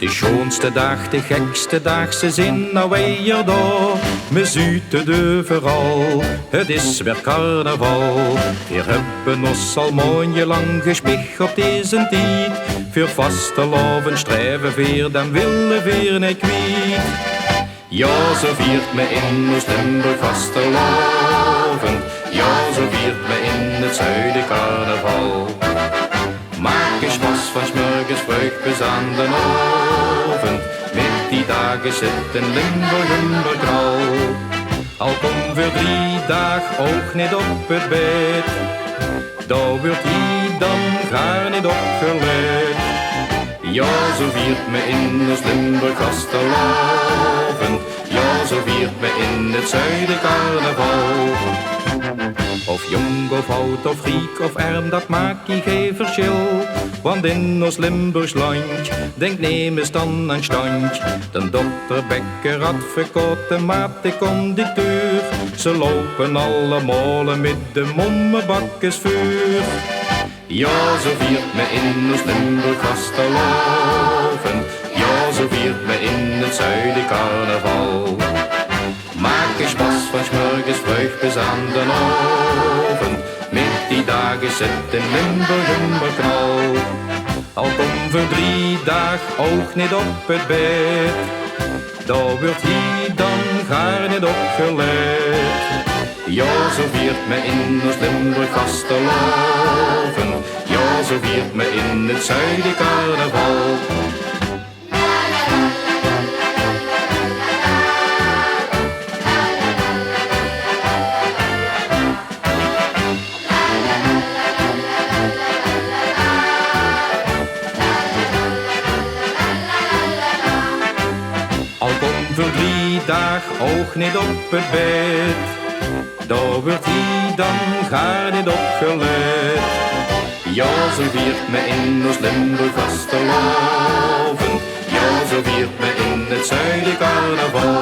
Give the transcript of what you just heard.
De schoonste dag, de gekste dag, ze zijn nou weer daar. Me zuiten de vooral, het is weer carnaval. Wir hebben ons al maandje lang gespicht op deze tijd. Voor vaste loven streven weer, dan willen weer niet kwijt. Ja, zo viert me in ons Limburg vastelovend. Ja, zo viert me in het zuiden carnaval. Maak eens was van 's morgens vroeg bis aan de avond. Met die dagen zit in Limburg kral. Al kom voor 3 dagen ook niet op het bed. Daar wordt hij dan graag niet opgeleid. Ja, zo viert me in ons Limburg vastelovend. Ja, zo viert me in het zuiden carnaval. Of jong of oud of riek of arm, dat maakt geen verschil. Want in ons Limburgs land, denk neem eens dan aan stand. De dokter, bekker, advocaat, de maat, de conducteur. Ze lopen allemaal met de mommebakkersvuur. Ja, zo viert me in ons Limburg vastelovend. Ja, zo viert me in het zuiden carnaval. Maak eens pas van 's morgens vroeg bis aan de avond. Met die dagen zit in Limburg knal. Al kom voor 3 dagen ook niet op het bed. Daar wordt hij dan gaar niet opgeleid. Ja, zo viert me in ons Limburg vastelovend. Ja, zo viert me in het zuiden carnaval. Al kom voor 3 dagen ook niet op het bed. Daar wordt hij dan gaar niet opgeleid. Ja, zo viert me in ons Limburg vastelovend. Ja, zo viert me in het zuiden carnaval.